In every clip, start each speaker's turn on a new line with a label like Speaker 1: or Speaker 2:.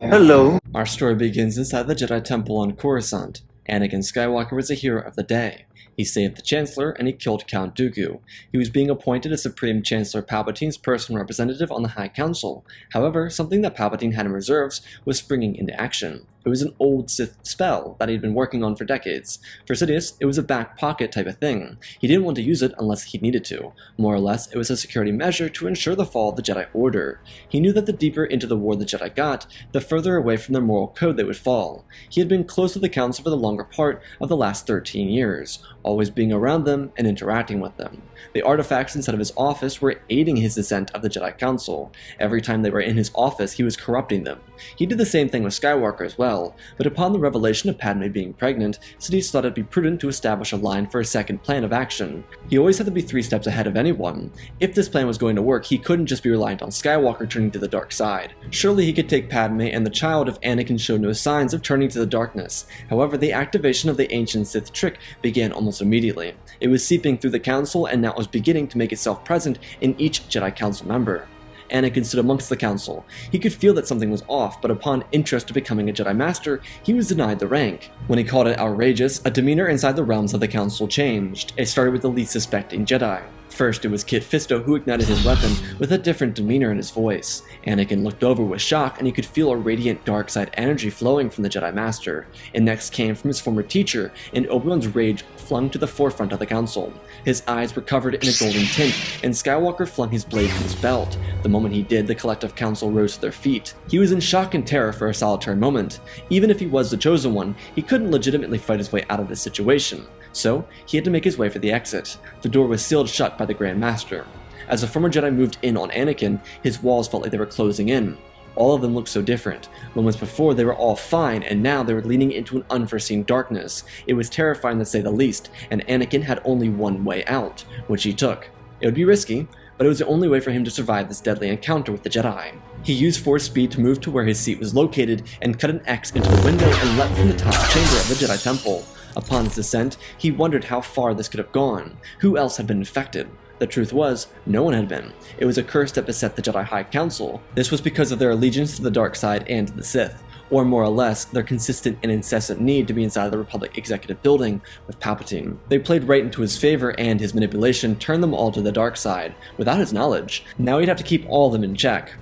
Speaker 1: Hello.
Speaker 2: Our story begins inside the Jedi Temple on Coruscant. Anakin Skywalker was the hero of the day. He saved the Chancellor and he killed Count Dooku. He was being appointed as Supreme Chancellor Palpatine's personal representative on the High Council. However, something that Palpatine had in reserves was springing into action. It was an old Sith spell that he'd been working on for decades. For Sidious, it was a back pocket type of thing. He didn't want to use it unless he needed to. More or less, it was a security measure to ensure the fall of the Jedi Order. He knew that the deeper into the war the Jedi got, the further away from their moral code they would fall. He had been close to the Council for the longer part of the last 13 years, always being around them and interacting with them. The artifacts inside of his office were aiding his descent of the Jedi Council. Every time they were in his office, he was corrupting them. He did the same thing with Skywalker as well, but upon the revelation of Padme being pregnant, Sidious thought it'd be prudent to establish a line for a second plan of action. He always had to be 3 steps ahead of anyone. If this plan was going to work, he couldn't just be reliant on Skywalker turning to the dark side. Surely he could take Padme and the child if Anakin showed no signs of turning to the darkness. However, the activation of the ancient Sith trick began almost immediately. It was seeping through the Council and now was beginning to make itself present in each Jedi Council member. Anakin stood amongst the Council. He could feel that something was off, but upon interest of becoming a Jedi Master, he was denied the rank. When he called it outrageous, a demeanor inside the realms of the Council changed. It started with the least suspecting Jedi. First, it was Kit Fisto who ignited his weapon with a different demeanor in his voice. Anakin looked over with shock and he could feel a radiant dark side energy flowing from the Jedi Master. It next came from his former teacher, and Obi-Wan's rage flung to the forefront of the Council. His eyes were covered in a golden tint, and Skywalker flung his blade from his belt. The moment he did, the collective Council rose to their feet. He was in shock and terror for a solitary moment. Even if he was the chosen one, he couldn't legitimately fight his way out of this situation. So, he had to make his way for the exit. The door was sealed shut by the Grand Master. As the former Jedi moved in on Anakin, his walls felt like they were closing in. All of them looked so different. Moments before, they were all fine, and now they were leaning into an unforeseen darkness. It was terrifying to say the least, and Anakin had only one way out, which he took. It would be risky, but it was the only way for him to survive this deadly encounter with the Jedi. He used force speed to move to where his seat was located and cut an X into the window and leapt from the top chamber of the Jedi Temple. Upon his descent, he wondered how far this could have gone. Who else had been infected? The truth was, no one had been. It was a curse that beset the Jedi High Council. This was because of their allegiance to the dark side and to the Sith, or more or less, their consistent and incessant need to be inside the Republic Executive Building with Palpatine. They played right into his favor, and his manipulation turned them all to the dark side, without his knowledge. Now he'd have to keep all of them in check.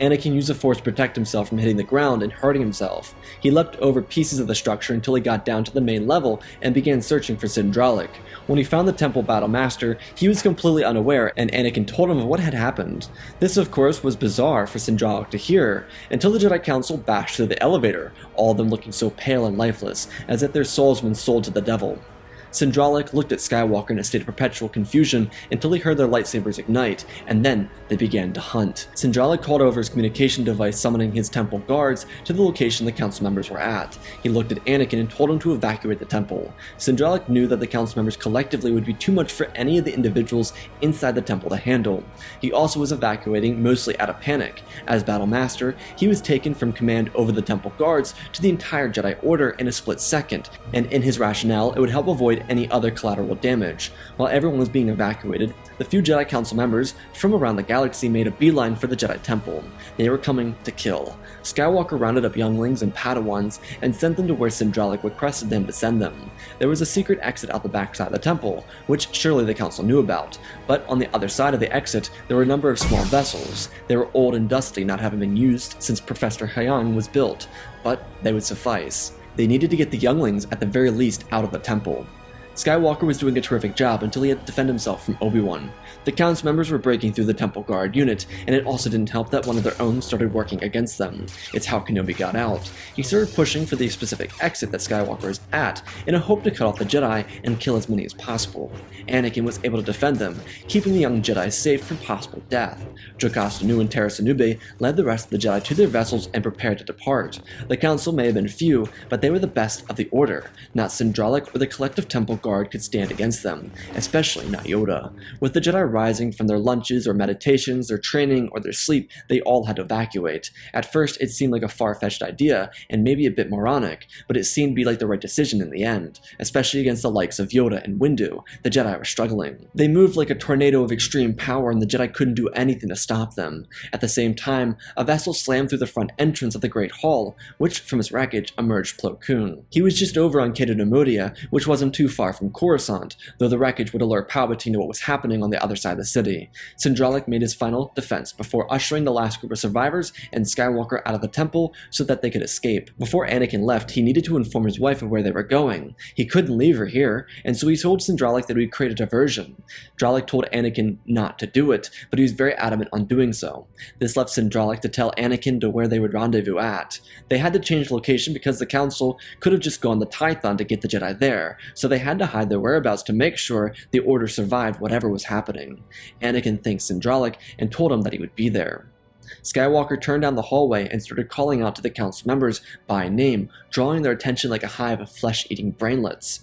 Speaker 2: Anakin used the Force to protect himself from hitting the ground and hurting himself. He leapt over pieces of the structure until he got down to the main level and began searching for Sindralik. When he found the Temple Battle Master, he was completely unaware, and Anakin told him of what had happened. This, of course, was bizarre for Sindralik to hear, until the Jedi Council bashed through the elevator, all of them looking so pale and lifeless, as if their souls had been sold to the devil. Sindralik looked at Skywalker in a state of perpetual confusion until he heard their lightsabers ignite, and then they began to hunt. Sindralik called over his communication device, summoning his temple guards to the location the council members were at. He looked at Anakin and told him to evacuate the temple. Sindralik knew that the council members collectively would be too much for any of the individuals inside the temple to handle. He also was evacuating mostly out of panic. As Battle Master, he was taken from command over the temple guards to the entire Jedi Order in a split second, and in his rationale, it would help avoid any other collateral damage. While everyone was being evacuated, the few Jedi Council members from around the galaxy made a beeline for the Jedi Temple. They were coming to kill. Skywalker rounded up younglings and Padawans and sent them to where Sindralik requested them to send them. There was a secret exit out the backside of the temple, which surely the Council knew about, but on the other side of the exit there were a number of small vessels. They were old and dusty, not having been used since Professor Hyang was built, but they would suffice. They needed to get the younglings at the very least out of the temple. Skywalker was doing a terrific job until he had to defend himself from Obi-Wan. The Council members were breaking through the Temple Guard unit, and it also didn't help that one of their own started working against them. It's how Kenobi got out. He started pushing for the specific exit that Skywalker is at, in a hope to cut off the Jedi and kill as many as possible. Anakin was able to defend them, keeping the young Jedi safe from possible death. Jocasta Nu and Tera Sinube led the rest of the Jedi to their vessels and prepared to depart. The Council may have been few, but they were the best of the Order, not Sindralik or the collective Temple guard could stand against them, especially not Yoda. With the Jedi rising from their lunches or meditations, their training, or their sleep, they all had to evacuate. At first, it seemed like a far-fetched idea, and maybe a bit moronic, but it seemed to be like the right decision in the end, especially against the likes of Yoda and Windu. The Jedi were struggling. They moved like a tornado of extreme power, and the Jedi couldn't do anything to stop them. At the same time, a vessel slammed through the front entrance of the Great Hall, which, from its wreckage, emerged Plo Koon. He was just over on Cato Nemodia, which wasn't too far from Coruscant, though the wreckage would alert Palpatine to what was happening on the other side of the city. Sindralik made his final defense before ushering the last group of survivors and Skywalker out of the temple so that they could escape. Before Anakin left, he needed to inform his wife of where they were going. He couldn't leave her here, and so he told Sindralik that he would create a diversion. Dralik told Anakin not to do it, but he was very adamant on doing so. This left Sindralik to tell Anakin to where they would rendezvous at. They had to change location because the Council could have just gone to Tython to get the Jedi there, so they had to hide their whereabouts to make sure the Order survived whatever was happening. Anakin thanked Sindralik and told him that he would be there. Skywalker turned down the hallway and started calling out to the Council members by name, drawing their attention like a hive of flesh-eating brainlets.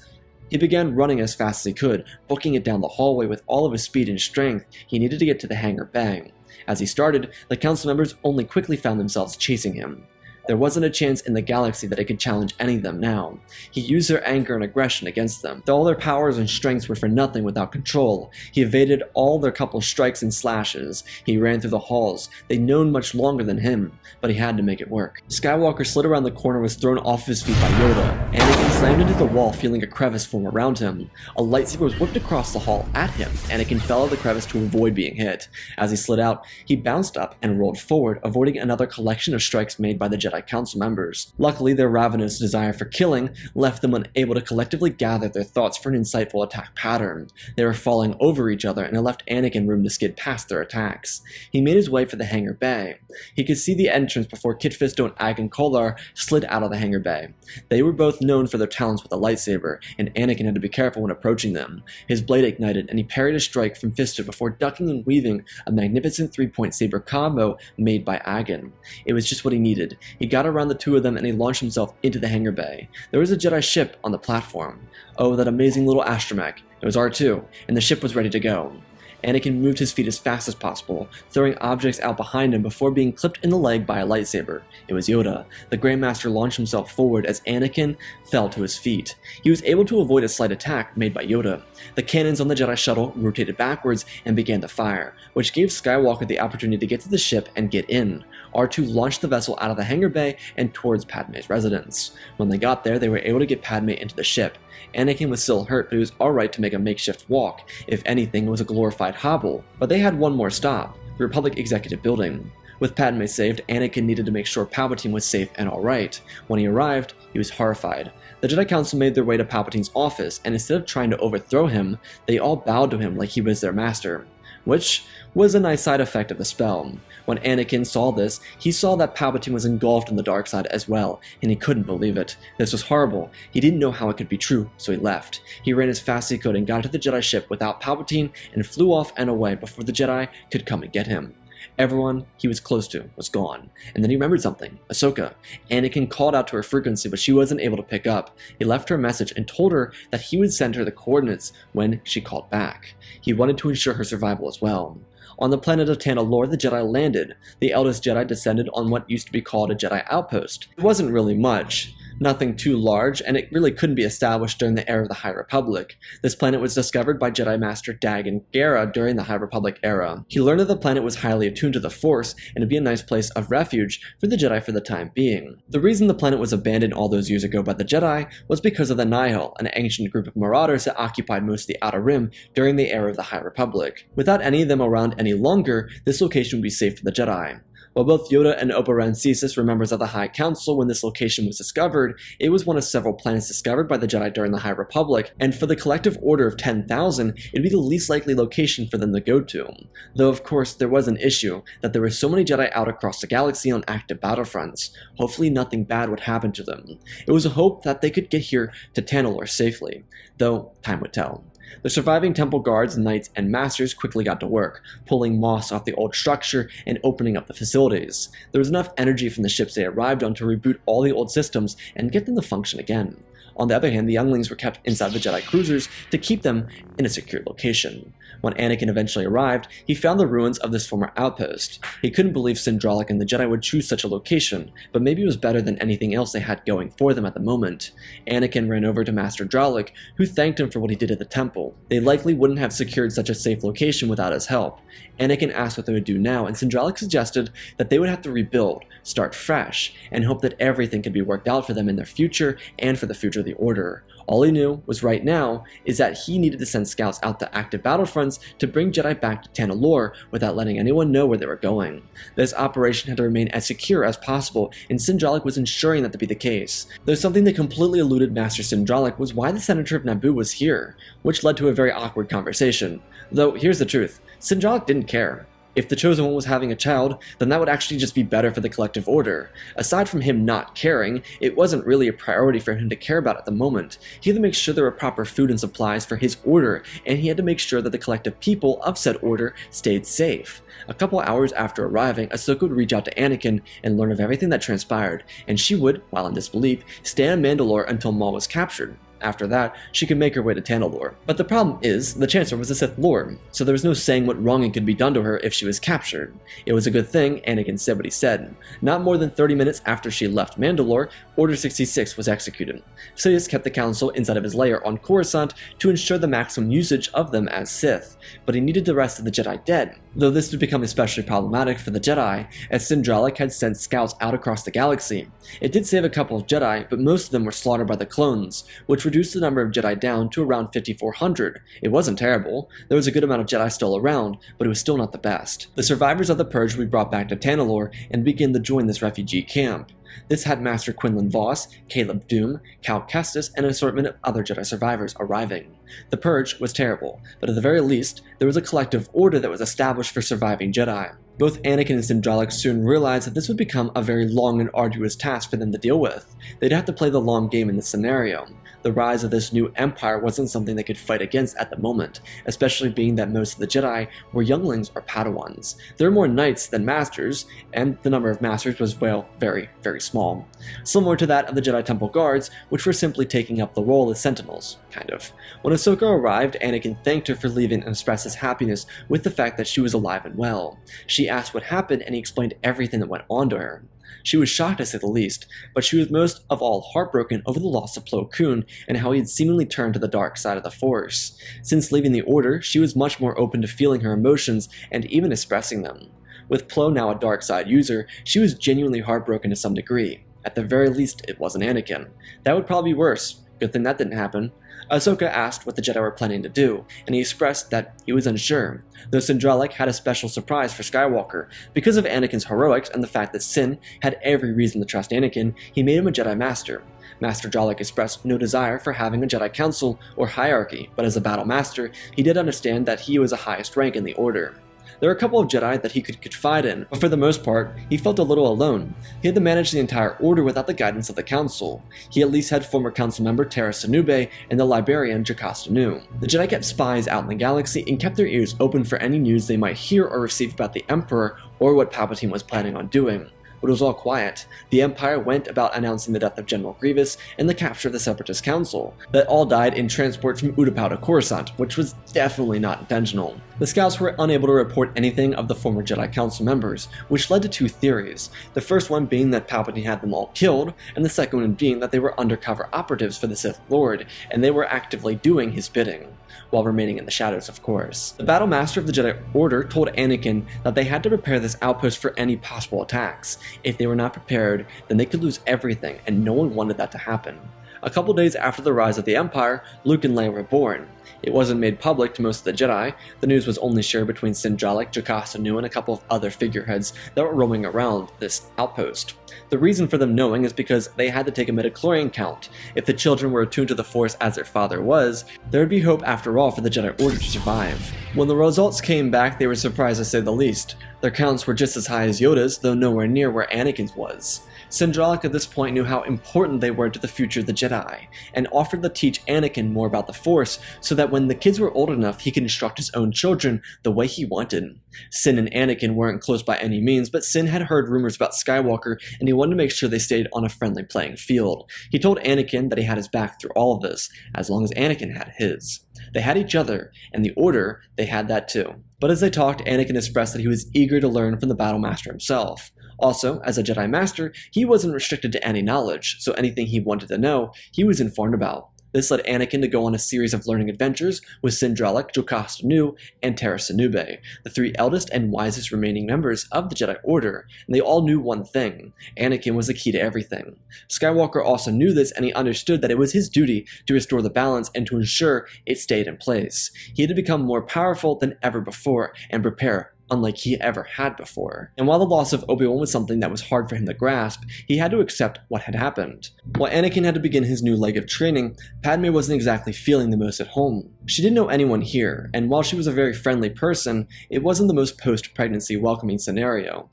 Speaker 2: He began running as fast as he could, booking it down the hallway with all of his speed and strength he needed to get to the hangar bay. As he started, the Council members only quickly found themselves chasing him. There wasn't a chance in the galaxy that he could challenge any of them now. He used their anger and aggression against them. All their powers and strengths were for nothing without control. He evaded all their couple strikes and slashes. He ran through the halls. They'd known much longer than him, but he had to make it work. Skywalker slid around the corner and was thrown off his feet by Yoda. Anakin slammed into the wall, feeling a crevice form around him. A lightsaber was whipped across the hall at him. Anakin fell out of the crevice to avoid being hit. As he slid out, he bounced up and rolled forward, avoiding another collection of strikes made by the Jedi Council members. Luckily, their ravenous desire for killing left them unable to collectively gather their thoughts for an insightful attack pattern. They were falling over each other, and it left Anakin room to skid past their attacks. He made his way for the hangar bay. He could see the entrance before Kit Fisto and Agan Kolar slid out of the hangar bay. They were both known for their talents with a lightsaber, and Anakin had to be careful when approaching them. His blade ignited, and he parried a strike from Fisto before ducking and weaving a magnificent three-point saber combo made by Agan. It was just what he needed. He got around the two of them and he launched himself into the hangar bay. There was a Jedi ship on the platform. Oh, that amazing little astromech. It was R2, and the ship was ready to go. Anakin moved his feet as fast as possible, throwing objects out behind him before being clipped in the leg by a lightsaber. It was Yoda. The Grandmaster launched himself forward as Anakin fell to his feet. He was able to avoid a slight attack made by Yoda. The cannons on the Jedi shuttle rotated backwards and began to fire, which gave Skywalker the opportunity to get to the ship and get in. R2 launched the vessel out of the hangar bay and towards Padme's residence. When they got there, they were able to get Padme into the ship. Anakin was still hurt, but he was alright to make a makeshift walk. If anything, it was a glorified hobble. But they had one more stop, the Republic Executive Building. With Padme saved, Anakin needed to make sure Palpatine was safe and alright. When he arrived, he was horrified. The Jedi Council made their way to Palpatine's office, and instead of trying to overthrow him, they all bowed to him like he was their master, which was a nice side effect of the spell. When Anakin saw this, he saw that Palpatine was engulfed in the dark side as well, and he couldn't believe it. This was horrible. He didn't know how it could be true, so he left. He ran as fast as he could and got to the Jedi ship without Palpatine and flew off and away before the Jedi could come and get him. Everyone he was close to was gone. And then he remembered something. Ahsoka. Anakin called out to her frequency, but she wasn't able to pick up. He left her a message and told her that he would send her the coordinates when she called back. He wanted to ensure her survival as well. On the planet of Tanalorr, the Jedi landed. The eldest Jedi descended on what used to be called a Jedi outpost. It wasn't really much. Nothing too large, and it really couldn't be established during the era of the High Republic. This planet was discovered by Jedi Master Dagan Gera during the High Republic era. He learned that the planet was highly attuned to the Force, and it'd be a nice place of refuge for the Jedi for the time being. The reason the planet was abandoned all those years ago by the Jedi was because of the Nihil, an ancient group of marauders that occupied most of the Outer Rim during the era of the High Republic. Without any of them around any longer, this location would be safe for the Jedi. While both Yoda and Oba-Ran-Cesis were members of the High Council when this location was discovered, it was one of several planets discovered by the Jedi during the High Republic, and for the collective order of 10,000, it'd be the least likely location for them to go to. Though of course there was an issue, that there were so many Jedi out across the galaxy on active battlefronts. Hopefully nothing bad would happen to them. It was a hope that they could get here to Tanalorr safely, though time would tell. The surviving temple guards, knights, and masters quickly got to work, pulling moss off the old structure and opening up the facilities. There was enough energy from the ships they arrived on to reboot all the old systems and get them to function again. On the other hand, the younglings were kept inside the Jedi cruisers to keep them in a secure location. When Anakin eventually arrived, he found the ruins of this former outpost. He couldn't believe Sindralik and the Jedi would choose such a location, but maybe it was better than anything else they had going for them at the moment. Anakin ran over to Master Dralik, who thanked him for what he did at the temple. They likely wouldn't have secured such a safe location without his help. Anakin asked what they would do now, and Sindralik suggested that they would have to rebuild, start fresh, and hope that everything could be worked out for them in their future and for the future of the Order. All he knew was right now is that he needed to send scouts out to active battlefronts to bring Jedi back to Tanalorr without letting anyone know where they were going. This operation had to remain as secure as possible, and Sindralik was ensuring that to be the case. Though something that completely eluded Master Sindralik was why the Senator of Naboo was here, which led to a very awkward conversation. Though here's the truth, Sindralik didn't care. If the Chosen One was having a child, then that would actually just be better for the collective order. Aside from him not caring, it wasn't really a priority for him to care about at the moment. He had to make sure there were proper food and supplies for his order, and he had to make sure that the collective people of said order stayed safe. A couple hours after arriving, Ahsoka would reach out to Anakin and learn of everything that transpired, and she would, while in disbelief, stay on Mandalore until Maul was captured. After that, she could make her way to Tanalorr. But the problem is, the Chancellor was a Sith Lord, so there was no saying what wronging could be done to her if she was captured. It was a good thing Anakin said what he said. Not more than 30 minutes after she left Mandalore, Order 66 was executed. Sidious kept the Council inside of his lair on Coruscant to ensure the maximum usage of them as Sith, but he needed the rest of the Jedi dead. Though this would become especially problematic for the Jedi, as Sindralik had sent scouts out across the galaxy. It did save a couple of Jedi, but most of them were slaughtered by the clones, which reduced the number of Jedi down to around 5,400. It wasn't terrible. There was a good amount of Jedi still around, but it was still not the best. The survivors of the Purge would be brought back to Tanalorr and begin to join this refugee camp. This had Master Quinlan Vos, Caleb Doom, Cal Kestis, and an assortment of other Jedi survivors arriving. The Purge was terrible, but at the very least, there was a collective order that was established for surviving Jedi. Both Anakin and Sindralik soon realized that this would become a very long and arduous task for them to deal with. They'd have to play the long game in this scenario. The rise of this new empire wasn't something they could fight against at the moment, especially being that most of the Jedi were younglings or Padawans. There were more knights than masters, and the number of masters was, well, very, very small. Similar to that of the Jedi Temple Guards, which were simply taking up the role as sentinels, kind of. When Ahsoka arrived, Anakin thanked her for leaving and expressed his happiness with the fact that she was alive and well. She asked what happened, and he explained everything that went on to her. She was shocked to say the least, but she was most of all heartbroken over the loss of Plo Koon and how he had seemingly turned to the dark side of the Force. Since leaving the Order, she was much more open to feeling her emotions and even expressing them. With Plo now a dark side user, she was genuinely heartbroken to some degree. At the very least, it wasn't Anakin. That would probably be worse. Good thing that didn't happen. Ahsoka asked what the Jedi were planning to do, and he expressed that he was unsure, though Sindralik had a special surprise for Skywalker. Because of Anakin's heroics and the fact that Sin had every reason to trust Anakin, he made him a Jedi Master. Master Dralik expressed no desire for having a Jedi Council or hierarchy, but as a battle master, he did understand that he was the highest rank in the Order. There were a couple of Jedi that he could confide in, but for the most part, he felt a little alone. He had to manage the entire Order without the guidance of the Council. He at least had former Council member Tara Sinube and the librarian Jocasta Nu. The Jedi kept spies out in the galaxy and kept their ears open for any news they might hear or receive about the Emperor or what Palpatine was planning on doing. But it was all quiet. The Empire went about announcing the death of General Grievous and the capture of the Separatist Council, that all died in transports from Utapau to Coruscant, which was definitely not intentional. The Scouts were unable to report anything of the former Jedi Council members, which led to two theories, the first one being that Palpatine had them all killed, and the second one being that they were undercover operatives for the Sith Lord, and they were actively doing his bidding, while remaining in the shadows, of course. The Battle Master of the Jedi Order told Anakin that they had to prepare this outpost for any possible attacks. If they were not prepared, then they could lose everything, and no one wanted that to happen. A couple days after the rise of the Empire, Luke and Leia were born. It wasn't made public to most of the Jedi. The news was only shared between Sindralik, Jocasta Nu, and a couple of other figureheads that were roaming around this outpost. The reason for them knowing is because they had to take a midichlorian count. If the children were attuned to the Force as their father was, there would be hope after all for the Jedi Order to survive. When the results came back, they were surprised to say the least. Their counts were just as high as Yoda's, though nowhere near where Anakin's was. Sindralic at this point knew how important they were to the future of the Jedi, and offered to teach Anakin more about the Force so that when the kids were old enough he could instruct his own children the way he wanted. Sin and Anakin weren't close by any means, but Sin had heard rumors about Skywalker and he wanted to make sure they stayed on a friendly playing field. He told Anakin that he had his back through all of this, as long as Anakin had his. They had each other, and the Order, they had that too. But as they talked, Anakin expressed that he was eager to learn from the Battle Master himself. Also, as a Jedi Master, he wasn't restricted to any knowledge, so anything he wanted to know, he was informed about. This led Anakin to go on a series of learning adventures with Sindralic, Jocasta Nu, and Terra Sinube, the three eldest and wisest remaining members of the Jedi Order, and they all knew one thing: Anakin was the key to everything. Skywalker also knew this, and he understood that it was his duty to restore the balance and to ensure it stayed in place. He had to become more powerful than ever before and prepare unlike he ever had before. And while the loss of Obi-Wan was something that was hard for him to grasp, he had to accept what had happened. While Anakin had to begin his new leg of training, Padme wasn't exactly feeling the most at home. She didn't know anyone here, and while she was a very friendly person, it wasn't the most post-pregnancy welcoming scenario.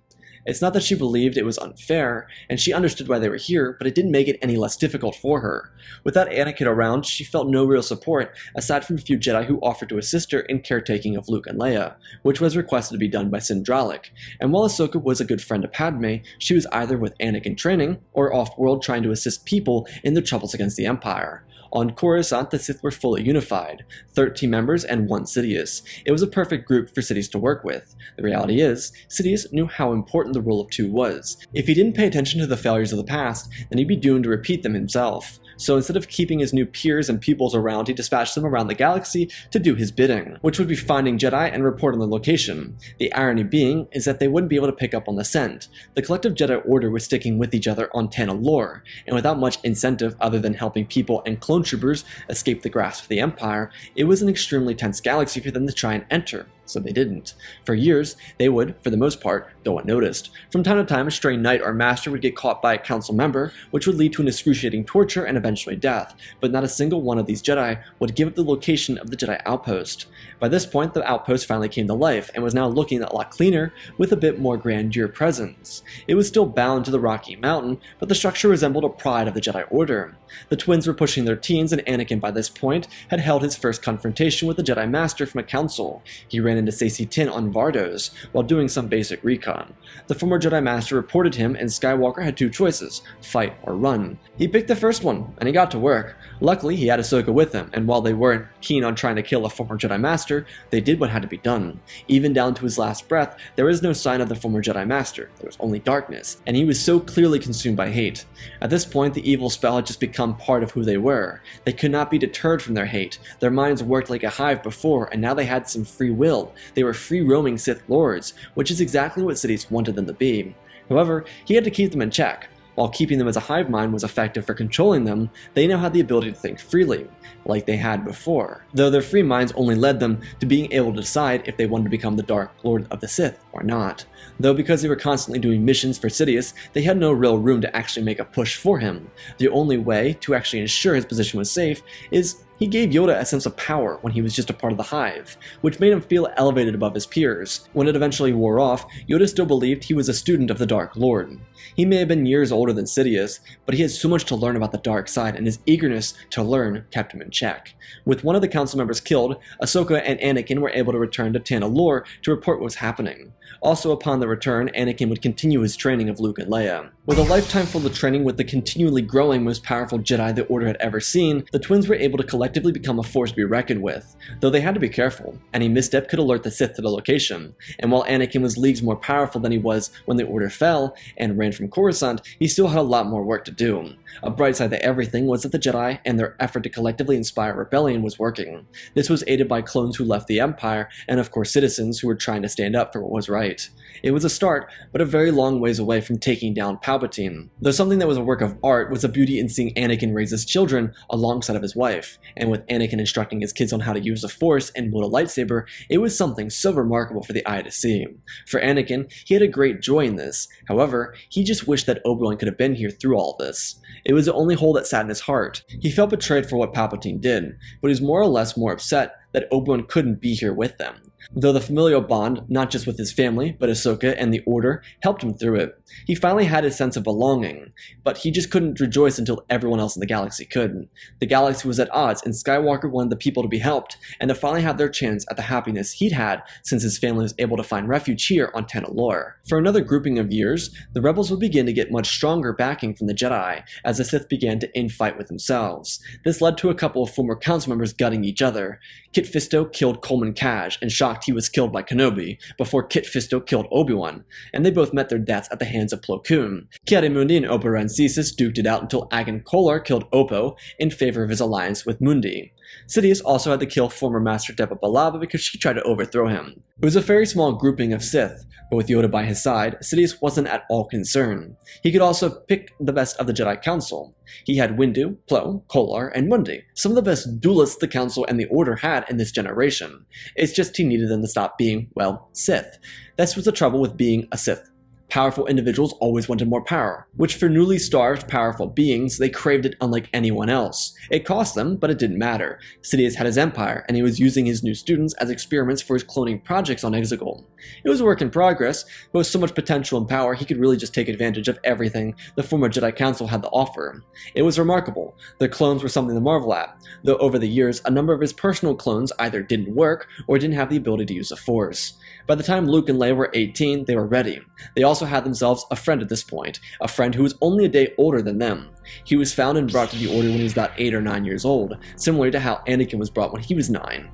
Speaker 2: It's not that she believed it was unfair, and she understood why they were here, but it didn't make it any less difficult for her. Without Anakin around, she felt no real support, aside from a few Jedi who offered to assist her in caretaking of Luke and Leia, which was requested to be done by Sindralic. And while Ahsoka was a good friend to Padme, she was either with Anakin training, or off-world trying to assist people in their troubles against the Empire. On Coruscant, the Sith were fully unified, 13 members and 1 Sidious. It was a perfect group for Sidious to work with. The reality is, Sidious knew how important the rule of 2 was. If he didn't pay attention to the failures of the past, then he'd be doomed to repeat them himself. So instead of keeping his new peers and pupils around, he dispatched them around the galaxy to do his bidding, which would be finding Jedi and reporting their location. The irony being is that they wouldn't be able to pick up on the scent. The collective Jedi Order was sticking with each other on Tana lore, and without much incentive other than helping people and clone troopers escape the grasp of the Empire, it was an extremely tense galaxy for them to try and enter. So they didn't. For years, they would, for the most part, go unnoticed. From time to time, a stray knight or master would get caught by a council member, which would lead to an excruciating torture and eventually death, but not a single one of these Jedi would give up the location of the Jedi outpost. By this point, the outpost finally came to life and was now looking a lot cleaner with a bit more grandeur presence. It was still bound to the Rocky Mountain, but the structure resembled a pride of the Jedi Order. The twins were pushing their teens, and Anakin by this point had held his first confrontation with the Jedi Master from a council. He ran into Saesee Tiin on Vardos while doing some basic recon. The former Jedi Master reported him, and Skywalker had 2 choices: fight or run. He picked the first one, and he got to work. Luckily, he had Ahsoka with him, and while they weren't keen on trying to kill a former Jedi Master, they did what had to be done. Even down to his last breath, there was no sign of the former Jedi Master. There was only darkness, and he was so clearly consumed by hate. At this point, the evil spell had just become part of who they were. They could not be deterred from their hate. Their minds worked like a hive before, and now they had some free will. They were free-roaming Sith Lords, which is exactly what Sidious wanted them to be. However, he had to keep them in check. While keeping them as a hive mind was effective for controlling them, they now had the ability to think freely, like they had before, though their free minds only led them to being able to decide if they wanted to become the Dark Lord of the Sith or not. Though because they were constantly doing missions for Sidious, they had no real room to actually make a push for him. The only way to actually ensure his position was safe is he gave Yoda a sense of power when he was just a part of the hive, which made him feel elevated above his peers. When it eventually wore off, Yoda still believed he was a student of the Dark Lord. He may have been years older than Sidious, but he had so much to learn about the dark side, and his eagerness to learn kept him in check. With one of the council members killed, Ahsoka and Anakin were able to return to Tana lore to report what was happening. Also, upon their return, Anakin would continue his training of Luke and Leia. With a lifetime full of training with the continually growing most powerful Jedi the Order had ever seen, the twins were able to collectively become a force to be reckoned with, though they had to be careful. Any misstep could alert the Sith to the location, and while Anakin was leagues more powerful than he was when the Order fell and ran from Coruscant, he still had a lot more work to do. A bright side to everything was that the Jedi and their effort to collectively inspire rebellion was working. This was aided by clones who left the Empire, and of course citizens who were trying to stand up for what was right. It was a start, but a very long ways away from taking down Palpatine. Though something that was a work of art was the beauty in seeing Anakin raise his children alongside of his wife, and with Anakin instructing his kids on how to use the Force and wield a lightsaber, it was something so remarkable for the eye to see. For Anakin, he had a great joy in this. However, he just wished that Obi-Wan could have been here through all this. It was the only hole that sat in his heart. He felt betrayed for what Palpatine did, but he was more or less more upset that Obi-Wan couldn't be here with them. Though the familial bond, not just with his family, but Ahsoka and the Order, helped him through it. He finally had his sense of belonging, but he just couldn't rejoice until everyone else in the galaxy could. The galaxy was at odds, and Skywalker wanted the people to be helped, and to finally have their chance at the happiness he'd had since his family was able to find refuge here on Tanalorr. For another grouping of years, the rebels would begin to get much stronger backing from the Jedi, as the Sith began to infight with themselves. This led to a couple of former council members gutting each other. Kit Fisto killed Coleman Kaj, and shocked he was killed by Kenobi, before Kit Fisto killed Obi-Wan, and they both met their deaths at the hands of Plo Koon. Ki-Adi-Mundi and Oppo Rancisis duked it out until Agan Kolar killed Oppo in favor of his alliance with Mundi. Sidious also had to kill former Master Depa Billaba because she tried to overthrow him. It was a very small grouping of Sith, but with Yoda by his side, Sidious wasn't at all concerned. He could also pick the best of the Jedi Council. He had Windu, Plo, Kolar, and Mundi, some of the best duelists the Council and the Order had in this generation. It's just he needed them to stop being, well, Sith. This was the trouble with being a Sith. Powerful individuals always wanted more power, which for newly starved, powerful beings, they craved it unlike anyone else. It cost them, but it didn't matter. Sidious had his empire, and he was using his new students as experiments for his cloning projects on Exegol. It was a work in progress, but with so much potential and power, he could really just take advantage of everything the former Jedi Council had to offer. It was remarkable. Their clones were something to marvel at, though over the years, a number of his personal clones either didn't work or didn't have the ability to use the Force. By the time Luke and Leia were 18, they were ready. They also had themselves a friend at this point, a friend who was only a day older than them. He was found and brought to the Order when he was about 8 or 9 years old, similar to how Anakin was brought when he was 9.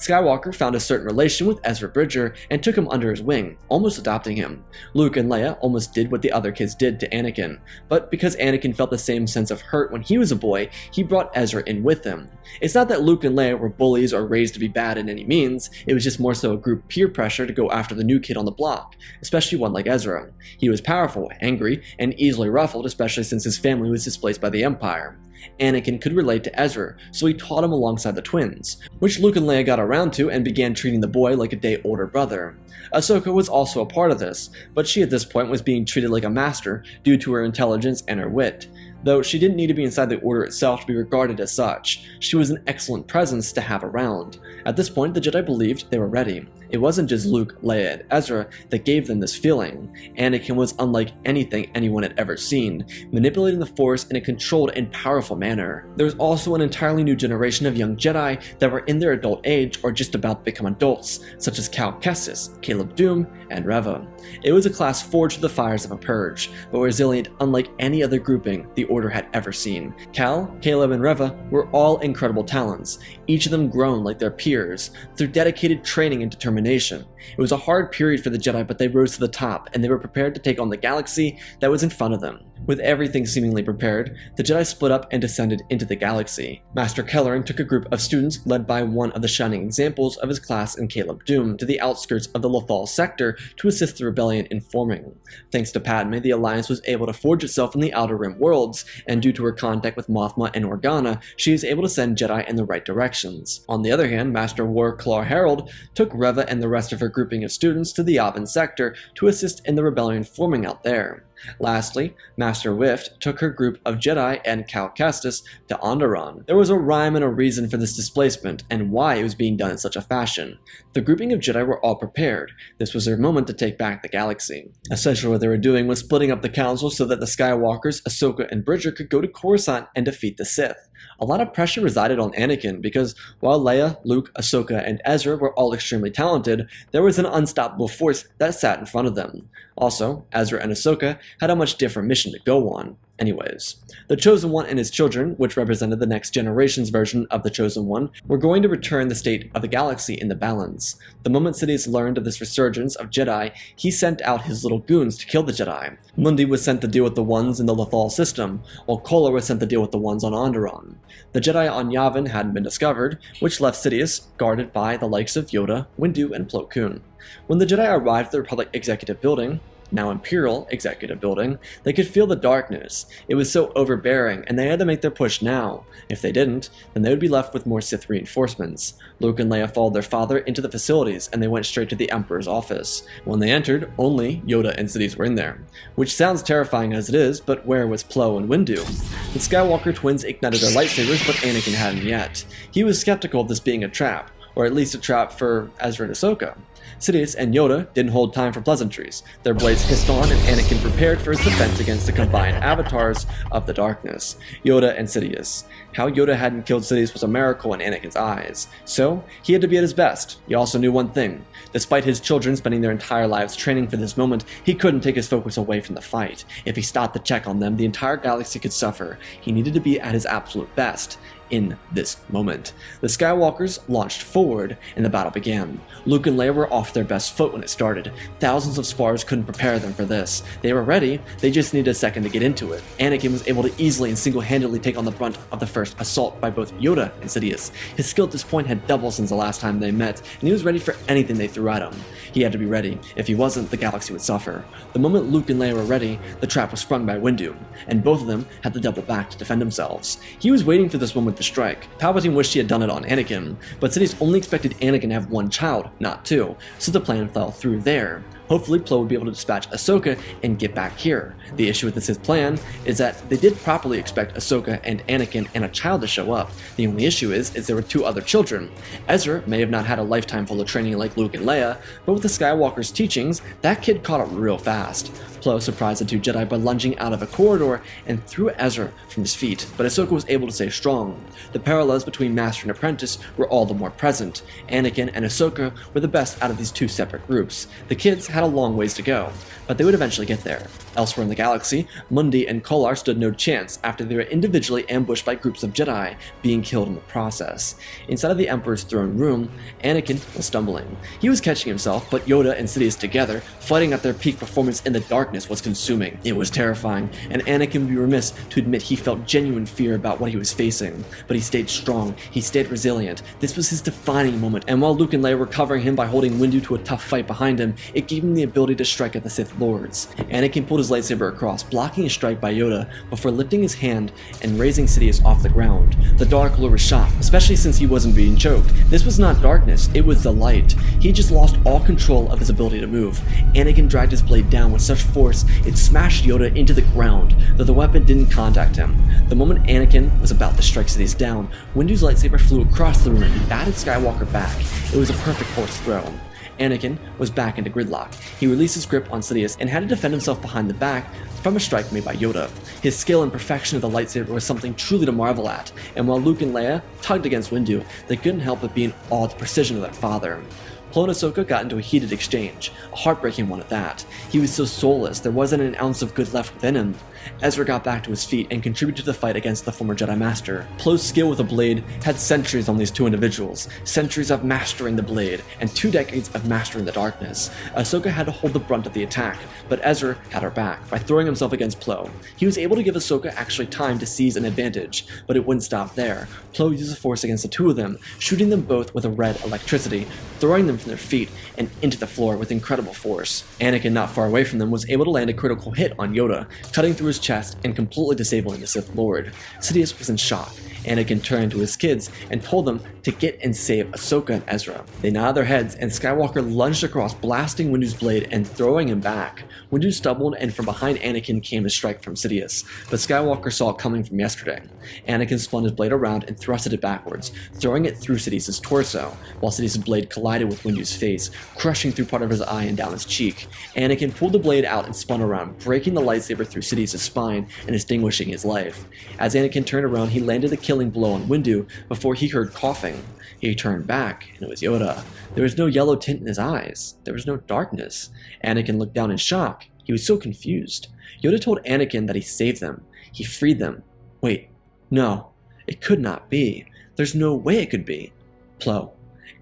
Speaker 2: Skywalker found a certain relation with Ezra Bridger and took him under his wing, almost adopting him. Luke and Leia almost did what the other kids did to Anakin, but because Anakin felt the same sense of hurt when he was a boy, he brought Ezra in with him. It's not that Luke and Leia were bullies or raised to be bad in any means, it was just more so a group peer pressure to go after the new kid on the block, especially one like Ezra. He was powerful, angry, and easily ruffled, especially since his family was displaced by the Empire. Anakin could relate to Ezra, so he taught him alongside the twins, which Luke and Leia got around to and began treating the boy like a day older brother. Ahsoka was also a part of this, but she at this point was being treated like a master due to her intelligence and her wit. Though she didn't need to be inside the Order itself to be regarded as such, she was an excellent presence to have around. At this point, the Jedi believed they were ready. It wasn't just Luke, Leia, and Ezra that gave them this feeling. Anakin was unlike anything anyone had ever seen, manipulating the Force in a controlled and powerful manner. There was also an entirely new generation of young Jedi that were in their adult age or just about to become adults, such as Cal Kestis, Caleb Dume, and Reva. It was a class forged through the fires of a purge, but resilient unlike any other grouping the Order had ever seen. Cal, Caleb, and Reva were all incredible talents, each of them grown like their peers, through dedicated training and determination. It was a hard period for the Jedi, but they rose to the top, and they were prepared to take on the galaxy that was in front of them. With everything seemingly prepared, the Jedi split up and descended into the galaxy. Master Kellering took a group of students led by one of the shining examples of his class in Caleb Dume to the outskirts of the Lothal sector to assist the rebellion in forming. Thanks to Padme, the Alliance was able to forge itself in the Outer Rim worlds, and due to her contact with Mothma and Organa, she was able to send Jedi in the right directions. On the other hand, Master War Claw Harold took Reva and the rest of her grouping of students to the Yavin sector to assist in the rebellion forming out there. Lastly, Master Wift took her group of Jedi and Cal Kestis to Onderon. There was a rhyme and a reason for this displacement, and why it was being done in such a fashion. The grouping of Jedi were all prepared. This was their moment to take back the galaxy. Essentially what they were doing was splitting up the Council so that the Skywalkers, Ahsoka, and Bridger could go to Coruscant and defeat the Sith. A lot of pressure resided on Anakin because while Leia, Luke, Ahsoka, and Ezra were all extremely talented, there was an unstoppable force that sat in front of them. Also, Ezra and Ahsoka had a much different mission to go on. Anyways, the Chosen One and his children, which represented the next generation's version of the Chosen One, were going to return the state of the galaxy into balance. The moment Sidious learned of this resurgence of Jedi, he sent out his little goons to kill the Jedi. Mundi was sent to deal with the ones in the Lothal system, while Kolar was sent to deal with the ones on Onderon. The Jedi on Yavin hadn't been discovered, which left Sidious guarded by the likes of Yoda, Windu, and Plo Koon. When the Jedi arrived at the Republic Executive Building, now Imperial Executive Building, they could feel the darkness. It was so overbearing, and they had to make their push now. If they didn't, then they would be left with more Sith reinforcements. Luke and Leia followed their father into the facilities, and they went straight to the Emperor's office. When they entered, only Yoda and Sidious were in there. Which sounds terrifying as it is, but where was Plo and Windu? The Skywalker twins ignited their lightsabers, but Anakin hadn't yet. He was skeptical of this being a trap. or at least a trap for Ezra and Ahsoka. Sidious and Yoda didn't hold time for pleasantries. Their blades hissed on, and Anakin prepared for his defense against the combined avatars of the darkness, Yoda and Sidious. How Yoda hadn't killed Sidious was a miracle in Anakin's eyes, so he had to be at his best. He also knew one thing. Despite his children spending their entire lives training for this moment, he couldn't take his focus away from the fight. If he stopped to check on them, the entire galaxy could suffer. He needed to be at his absolute best in this moment. The Skywalkers launched forward, and the battle began. Luke and Leia were off their best foot when it started. Thousands of spars couldn't prepare them for this. They were ready, they just needed a second to get into it. Anakin was able to easily and single-handedly take on the brunt of the first assault by both Yoda and Sidious. His skill at this point had doubled since the last time they met, and he was ready for anything they threw at him. He had to be ready. If he wasn't, the galaxy would suffer. The moment Luke and Leia were ready, the trap was sprung by Windu, and both of them had to double back to defend themselves. He was waiting for this moment to strike. Palpatine wished he had done it on Anakin, but Sidious only expected Anakin to have one child, not two, so the plan fell through there. Hopefully Plo would be able to dispatch Ahsoka and get back here. The issue with the Sith plan is that they did properly expect Ahsoka and Anakin and a child to show up. The only issue is there were two other children. Ezra may have not had a lifetime full of training like Luke and Leia, but with the Skywalker's teachings, that kid caught up real fast. Plo surprised the two Jedi by lunging out of a corridor and threw Ezra from his feet, but Ahsoka was able to stay strong. The parallels between Master and Apprentice were all the more present. Anakin and Ahsoka were the best out of these two separate groups. The kids had a long ways to go, but they would eventually get there. Elsewhere in the galaxy, Mundi and Kolar stood no chance after they were individually ambushed by groups of Jedi, being killed in the process. Inside of the Emperor's throne room, Anakin was stumbling. He was catching himself, but Yoda and Sidious together, fighting at their peak performance in the darkness, was consuming. It was terrifying, and Anakin would be remiss to admit he felt genuine fear about what he was facing. But he stayed strong, he stayed resilient. This was his defining moment, and while Luke and Leia were covering him by holding Windu to a tough fight behind him, it gave him the ability to strike at the Sith Lords. Anakin pulled his lightsaber across, blocking a strike by Yoda before lifting his hand and raising Sidious off the ground. The Dark Lord was shocked, especially since he wasn't being choked. This was not darkness, it was the light. He just lost all control of his ability to move. Anakin dragged his blade down with such force it smashed Yoda into the ground, though the weapon didn't contact him. The moment Anakin was about to strike Sidious down, Windu's lightsaber flew across the room and batted Skywalker back. It was a perfect force throw. Anakin was back into gridlock. He released his grip on Sidious and had to defend himself behind the back from a strike made by Yoda. His skill and perfection of the lightsaber was something truly to marvel at, and while Luke and Leia tugged against Windu, they couldn't help but be in awe at the precision of their father. Plo and Ahsoka got into a heated exchange, a heartbreaking one at that. He was so soulless, there wasn't an ounce of good left within him. Ezra got back to his feet and contributed to the fight against the former Jedi Master. Plo's skill with a blade had centuries on these two individuals, centuries of mastering the blade, and 2 decades of mastering the darkness. Ahsoka had to hold the brunt of the attack, but Ezra had her back by throwing himself against Plo. He was able to give Ahsoka actually time to seize an advantage, but it wouldn't stop there. Plo used the force against the two of them, shooting them both with a red electricity, throwing them from their feet and into the floor with incredible force. Anakin, not far away from them, was able to land a critical hit on Yoda, cutting through his chest and completely disabling the Sith Lord. Sidious was in shock. Anakin turned to his kids and told them to get and save Ahsoka and Ezra. They nodded their heads, and Skywalker lunged across, blasting Windu's blade and throwing him back. Windu stumbled, and from behind Anakin came a strike from Sidious, but Skywalker saw it coming from yesterday. Anakin spun his blade around and thrusted it backwards, throwing it through Sidious's torso, while Sidious's blade collided with Windu's face, crushing through part of his eye and down his cheek. Anakin pulled the blade out and spun around, breaking the lightsaber through Sidious's spine and extinguishing his life. As Anakin turned around, he landed a killing blow on Windu before he heard coughing. He turned back, and it was Yoda. There was no yellow tint in his eyes. There was no darkness. Anakin looked down in shock. He was so confused. Yoda told Anakin that he saved them. He freed them. Wait, no. It could not be. There's no way it could be. Plo.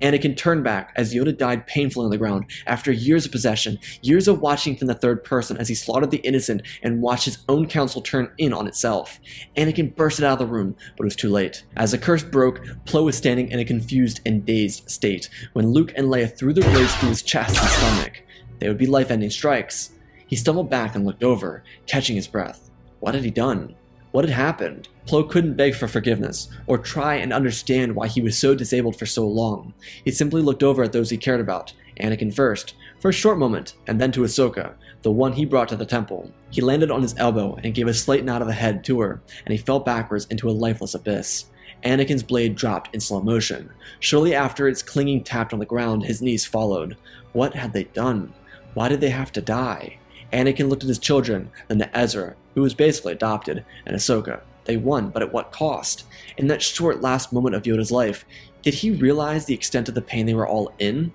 Speaker 2: Anakin turned back as Yoda died painfully on the ground after years of possession, years of watching from the third person as he slaughtered the innocent and watched his own council turn in on itself. Anakin bursted out of the room, but it was too late. As the curse broke, Plo was standing in a confused and dazed state when Luke and Leia threw their blades through his chest and stomach. They would be life-ending strikes. He stumbled back and looked over, catching his breath. What had he done? What had happened? Plo couldn't beg for forgiveness, or try and understand why he was so disabled for so long. He simply looked over at those he cared about, Anakin first, for a short moment, and then to Ahsoka, the one he brought to the temple. He landed on his elbow and gave a slight nod of the head to her, and he fell backwards into a lifeless abyss. Anakin's blade dropped in slow motion. Shortly after its clinging tapped on the ground, his knees followed. What had they done? Why did they have to die? Anakin looked at his children, then to Ezra, who was basically adopted, and Ahsoka. They won, but at what cost? In that short last moment of Yoda's life, did he realize the extent of the pain they were all in?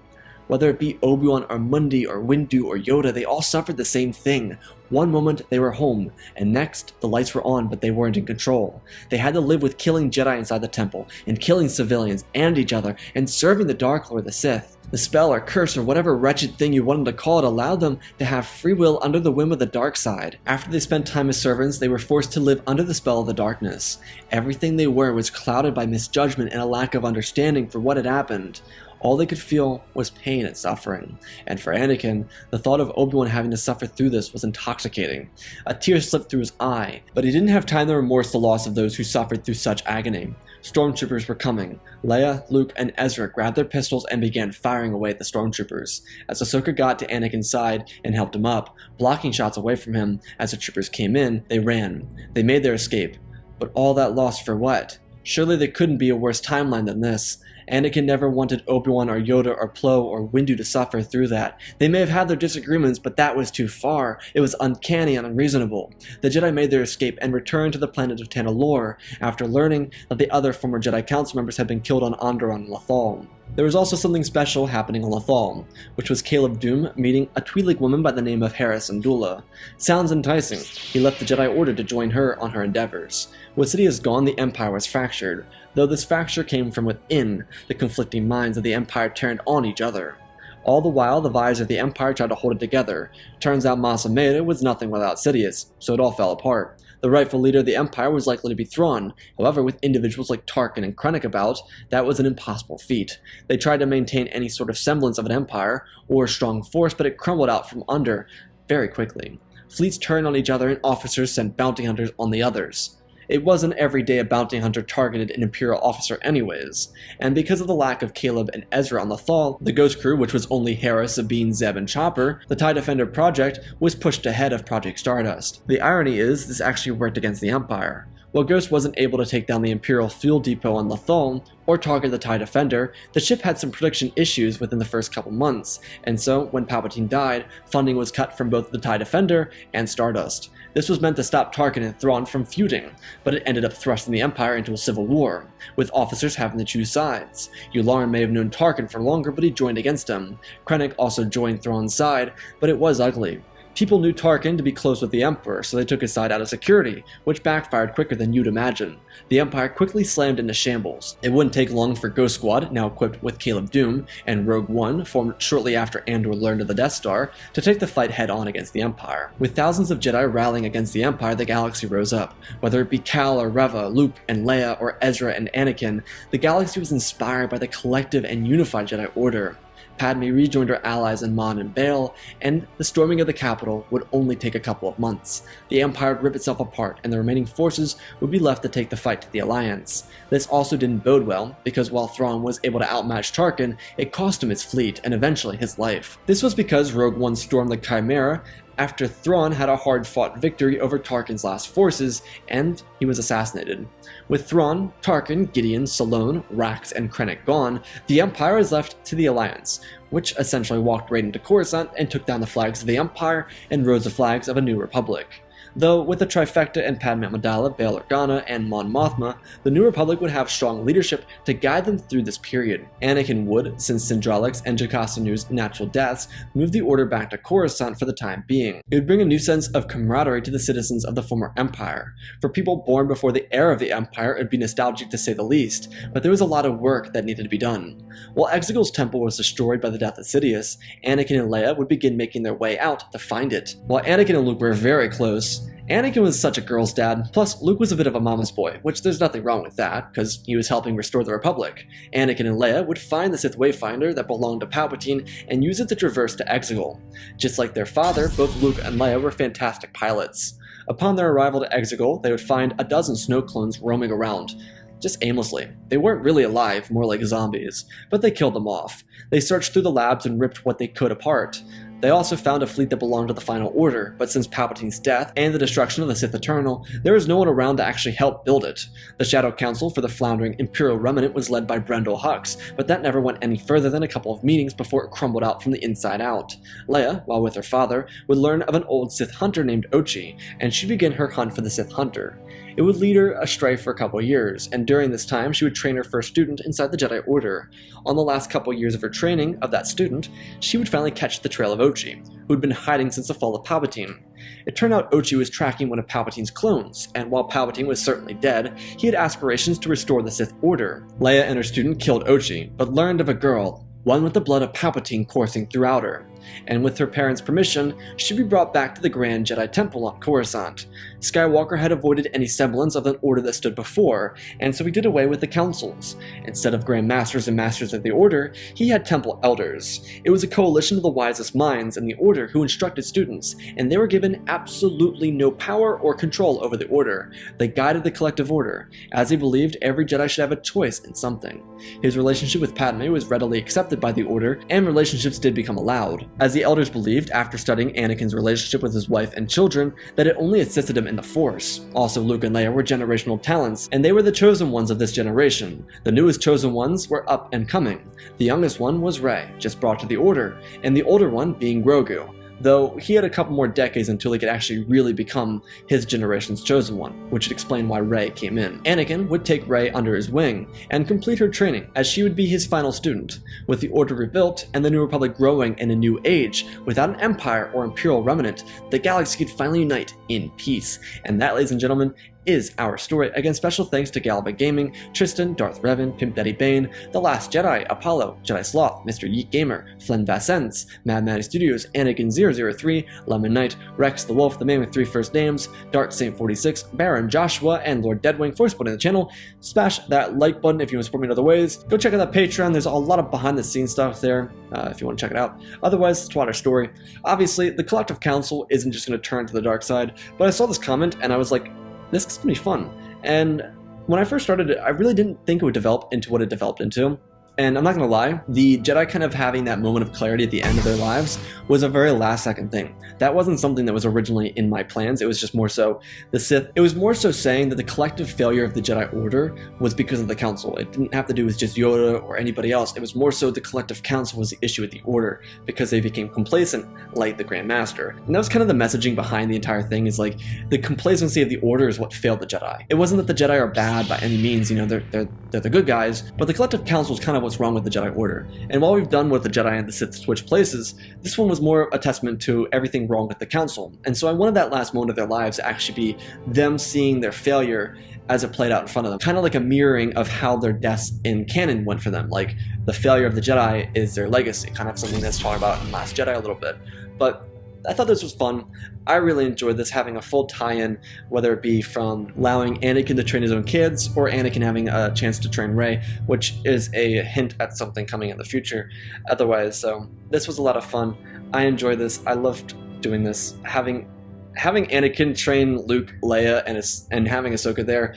Speaker 2: Whether it be Obi-Wan or Mundi or Windu or Yoda, they all suffered the same thing. One moment they were home, and next the lights were on but they weren't in control. They had to live with killing Jedi inside the temple, and killing civilians and each other, and serving the Dark Lord, the Sith. The spell or curse or whatever wretched thing you wanted to call it allowed them to have free will under the whim of the dark side. After they spent time as servants, they were forced to live under the spell of the darkness. Everything they were was clouded by misjudgment and a lack of understanding for what had happened. All they could feel was pain and suffering. And for Anakin, the thought of Obi-Wan having to suffer through this was intoxicating. A tear slipped through his eye, but he didn't have time to remorse the loss of those who suffered through such agony. Stormtroopers were coming. Leia, Luke, and Ezra grabbed their pistols and began firing away at the stormtroopers. As Ahsoka got to Anakin's side and helped him up, blocking shots away from him, as the troopers came in, they ran. They made their escape. But all that loss for what? Surely there couldn't be a worse timeline than this. Anakin never wanted Obi-Wan or Yoda or Plo or Windu to suffer through that. They may have had their disagreements, but that was too far. It was uncanny and unreasonable. The Jedi made their escape and returned to the planet of Tanalorr after learning that the other former Jedi Council members had been killed on Onderon and Lothal. There was also something special happening on Lothal, which was Caleb Dume meeting a Twi'lek woman by the name of Hera Syndulla. Sounds enticing. He left the Jedi Order to join her on her endeavors. With Sidious gone, the Empire was fractured, though this fracture came from within the conflicting minds of the Empire turned on each other. All the while, the Visor of the Empire tried to hold it together. Turns out Mas Amedda was nothing without Sidious, so it all fell apart. The rightful leader of the Empire was likely to be Thrawn. However, with individuals like Tarkin and Krennic about, that was an impossible feat. They tried to maintain any sort of semblance of an empire or a strong force, but it crumbled out from under very quickly. Fleets turned on each other and officers sent bounty hunters on the others. It wasn't every day a bounty hunter targeted an Imperial officer anyways, and because of the lack of Caleb and Ezra on Lothal, the Ghost Crew, which was only Hera, Sabine, Zeb, and Chopper, the TIE Defender project was pushed ahead of Project Stardust. The irony is, this actually worked against the Empire. While Ghost wasn't able to take down the Imperial fuel depot on Lothal, or target the TIE Defender, the ship had some production issues within the first couple months, and so, when Palpatine died, funding was cut from both the TIE Defender and Stardust. This was meant to stop Tarkin and Thrawn from feuding, but it ended up thrusting the Empire into a civil war, with officers having to choose sides. Yularen may have known Tarkin for longer, but he joined against him. Krennic also joined Thrawn's side, but it was ugly. People knew Tarkin to be close with the Emperor, so they took his side out of security, which backfired quicker than you'd imagine. The Empire quickly slammed into shambles. It wouldn't take long for Ghost Squad, now equipped with Caleb Dume, and Rogue One, formed shortly after Andor learned of the Death Star, to take the fight head-on against the Empire. With thousands of Jedi rallying against the Empire, the galaxy rose up. Whether it be Cal or Reva, Luke and Leia, or Ezra and Anakin, the galaxy was inspired by the collective and unified Jedi Order. Padme rejoined her allies in Mon and Bail, and the storming of the capital would only take a couple of months. The Empire would rip itself apart, and the remaining forces would be left to take the fight to the Alliance. This also didn't bode well, because while Thrawn was able to outmatch Tarkin, it cost him his fleet, and eventually his life. This was because Rogue One stormed the Chimera after Thrawn had a hard-fought victory over Tarkin's last forces, and he was assassinated. With Thrawn, Tarkin, Gideon, Salone, Rax, and Krennic gone, the Empire is left to the Alliance, which essentially walked right into Coruscant and took down the flags of the Empire and rose the flags of a new republic. Though with the trifecta and Padme Amidala, Bail Organa, and Mon Mothma, the New Republic would have strong leadership to guide them through this period. Anakin would, since Syndralix and Jocasta Nu's natural deaths, move the Order back to Coruscant for the time being. It would bring a new sense of camaraderie to the citizens of the former Empire. For people born before the era of the Empire, it would be nostalgic to say the least, but there was a lot of work that needed to be done. While Exegol's temple was destroyed by the death of Sidious, Anakin and Leia would begin making their way out to find it. While Anakin and Luke were very close, Anakin was such a girl's dad, plus Luke was a bit of a mama's boy, which there's nothing wrong with that, because he was helping restore the Republic. Anakin and Leia would find the Sith Wayfinder that belonged to Palpatine and use it to traverse to Exegol. Just like their father, both Luke and Leia were fantastic pilots. Upon their arrival to Exegol, they would find a dozen snow clones roaming around. just aimlessly. They weren't really alive, more like zombies, but they killed them off. They searched through the labs and ripped what they could apart. They also found a fleet that belonged to the Final Order, but since Palpatine's death and the destruction of the Sith Eternal, there was no one around to actually help build it. The Shadow Council for the floundering Imperial Remnant was led by Brendol Hux, but that never went any further than a couple of meetings before it crumbled out from the inside out. Leia, while with her father, would learn of an old Sith hunter named Ochi, and she'd begin her hunt for the Sith hunter. It would lead her astray for a couple years, and during this time she would train her first student inside the Jedi Order. On the last couple years of her training of that student, she would finally catch the trail of Ochi, who had been hiding since the fall of Palpatine. It turned out Ochi was tracking one of Palpatine's clones, and while Palpatine was certainly dead, he had aspirations to restore the Sith Order. Leia and her student killed Ochi, but learned of a girl, one with the blood of Palpatine coursing throughout her, and with her parents' permission, she'd be brought back to the Grand Jedi Temple on Coruscant. Skywalker had avoided any semblance of an order that stood before, and so he did away with the councils. Instead of Grand Masters and Masters of the Order, he had Temple Elders. It was a coalition of the wisest minds in the Order who instructed students, and they were given absolutely no power or control over the Order. They guided the collective Order, as he believed every Jedi should have a choice in something. His relationship with Padme was readily accepted by the Order, and relationships did become allowed, as the Elders believed, after studying Anakin's relationship with his wife and children, that it only assisted him in the Force. Also, Luke and Leia were generational talents, and they were the chosen ones of this generation. The newest chosen ones were up and coming. The youngest one was Rey, just brought to the Order, and the older one being Grogu, though he had a couple more decades until he could actually really become his generation's chosen one, which would explain why Rey came in. Anakin would take Rey under his wing and complete her training, as she would be his final student. With the Order rebuilt and the New Republic growing in a new age, without an empire or imperial remnant, the galaxy could finally unite in peace. And that, ladies and gentlemen, is our story. Again, special thanks to Galva Gaming, Tristan, Darth Revan, Pimp Daddy Bane, The Last Jedi, Apollo, Jedi Sloth, Mr. Yeet Gamer, Flynn Vassens, Mad Maddie Studios, Anakin003, Lemon Knight, Rex the Wolf, the man with 3 first names, Dart Saint 46, Baron Joshua, and Lord Deadwing for supporting the channel. Smash that like button if you want to support me in other ways. Go check out that Patreon. There's a lot of behind the scenes stuff there if you want to check it out. Otherwise, let's watch our story. Obviously, the Collective Council isn't just going to turn to the dark side, but I saw this comment and I was like, this is going to be fun. And when I first started it, I really didn't think it would develop into what it developed into. And I'm not going to lie, the Jedi kind of having that moment of clarity at the end of their lives was a very last second thing. That wasn't something that was originally in my plans. It was just more so the Sith. It was more so saying that the collective failure of the Jedi Order was because of the Council. It didn't have to do with just Yoda or anybody else. It was more so the collective Council was the issue with the Order because they became complacent like the Grand Master. And that was kind of the messaging behind the entire thing, is like the complacency of the Order is what failed the Jedi. It wasn't that the Jedi are bad by any means, you know, they're the good guys, but the collective Council is kind of what's wrong with the Jedi Order. And while we've done with the Jedi and the Sith switch places, this one was more a testament to everything wrong with the Council. And so I wanted that last moment of their lives to actually be them seeing their failure as it played out in front of them. Kind of like a mirroring of how their deaths in canon went for them. Like, the failure of the Jedi is their legacy. Kind of something that's talked about in Last Jedi a little bit. But I thought this was fun. I really enjoyed this, having a full tie-in, whether it be from allowing Anakin to train his own kids, or Anakin having a chance to train Rey, which is a hint at something coming in the future. Otherwise, so this was a lot of fun. I enjoyed this. I loved doing this. Having Anakin train Luke, Leia, and having Ahsoka there,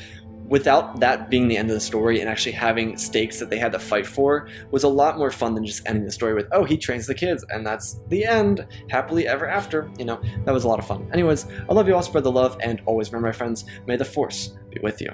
Speaker 2: without that being the end of the story and actually having stakes that they had to fight for, was a lot more fun than just ending the story with, oh, he trains the kids, and that's the end, happily ever after. You know, that was a lot of fun. Anyways, I love you all, spread the love, and always remember, my friends, may the Force be with you.